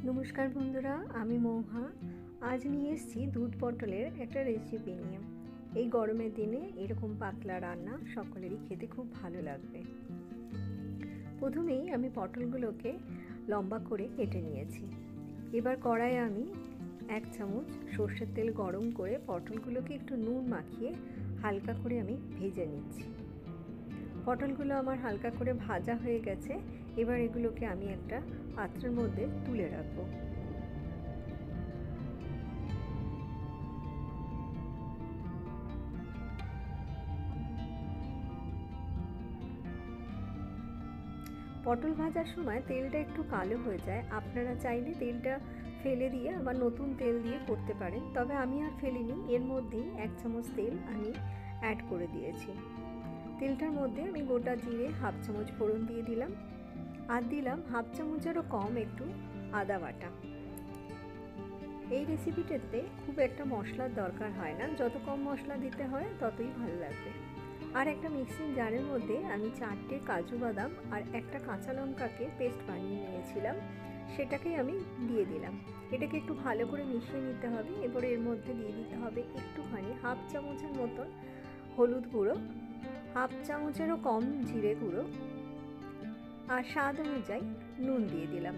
নমস্কার বন্ধুরা, আমি মৌহা। আজ নিয়ে এসেছি দুধ পটলের একটা রেসিপি নিয়ে। এই গরমের দিনে এরকম পাতলা রান্না সকলেরই খেতে খুব ভালো লাগবে। প্রথমেই আমি পটলগুলোকে লম্বা করে কেটে নিয়েছি। এবার কড়াইয়ে আমি 1 চামচ সর্ষের তেল গরম করে পটলগুলোকে একটু নুন মাখিয়ে হালকা করে আমি ভেজে নিচ্ছি। পটলগুলো আমার হালকা করে ভাজা হয়ে গেছে। এবার এগুলোকে আমি একটা পাত্রের মধ্যে তুলে রাখবো। পটল ভাজার সময় তেলটা একটু কালো হয়ে যায়। আপনারা চাইলে তেলটা ফেলে দিয়ে আবার নতুন তেল দিয়ে করতে পারেন, তবে আমি আর ফেলিনি। এর মধ্যেই 1 চামচ তেল আমি অ্যাড করে দিয়েছি। তেলটার মধ্যে আমি গোটা জিরে 1/2 চামচ ফোড়ন দিয়ে দিলাম, আর দিলাম 1/2 চামচেরও কম একটু আদা বাটা। এই রেসিপিটাতে খুব একটা মশলার দরকার হয় না, যত কম মশলা দিতে হয় ততই ভালো লাগবে। আর একটা মিক্সিং জারের মধ্যে আমি 4টে কাজু বাদাম আর একটা কাঁচা লঙ্কাকে পেস্ট বানিয়ে নিয়েছিলাম, সেটাকেই আমি দিয়ে দিলাম। এটাকে একটু ভালো করে মিশিয়ে নিতে হবে। এবারে এর মধ্যে দিয়ে দিতে হবে একটুখানি 1/2 চামচের মতন হলুদ গুঁড়ো, 1/2 চামচেরও কম জিরে গুঁড়ো, আর স্বাদ অনুযায়ী নুন দিয়ে দিলাম।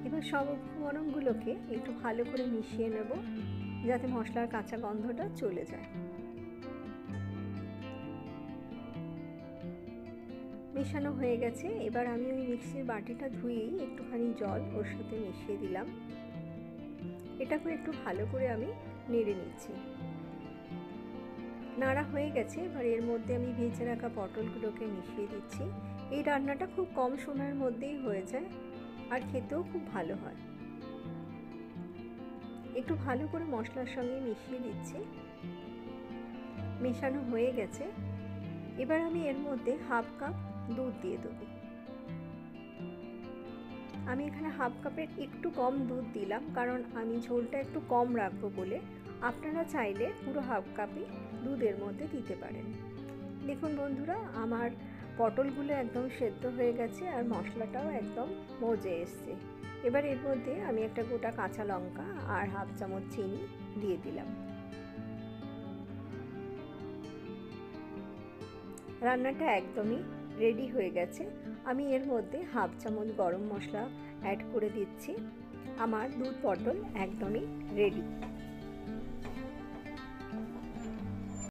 এবার সব উপকরণগুলোকে একটু ভালো করে মিশিয়ে নেব, যাতে মশলার কাঁচা গন্ধটা চলে যায়। মেশানো হয়ে গেছে। এবার আমি ওই মিক্সির বাটিটা ধুয়েই একটুখানি জল ওর সাথে মিশিয়ে দিলাম। এটাকে একটু ভালো করে আমি নেড়ে নিচ্ছি। নাড়া হয়ে গেছে। এবার এর মধ্যে আমি ভেজে রাখা পটলগুলোকে মিশিয়ে দিচ্ছি। এই রান্নাটা খুব কম সময়ের মধ্যেই হয়ে যায়, আর খেতেও খুব ভালো হয়। একটু ভালো করে মশলার সঙ্গে মিশিয়ে দিচ্ছি। মেশানো হয়ে গেছে। এবার আমি এর মধ্যে 1/2 কাপ দুধ দিয়ে দেবো। আমি এখানে 1/2 কাপের একটু কম দুধ দিলাম, কারণ আমি ঝোলটা একটু কম রাখবো বলে। আপনারা চাইলে পুরো 1/2 কাপই দুধের মধ্যে দিতে পারেন। দেখুন বন্ধুরা, আমার পটলগুলো একদম সেদ্ধ হয়ে গেছে, আর মশলাটাও একদম মজে এসছে। এবার এর মধ্যে আমি একটা গোটা কাঁচা লঙ্কা আর 1/2 চামচ চিনি দিয়ে দিলাম। রান্নাটা একদমই রেডি হয়ে গেছে। আমি এর মধ্যে 1/2 চামচ গরম মশলা অ্যাড করে দিচ্ছি। আমার দুধ পটল একদমই রেডি।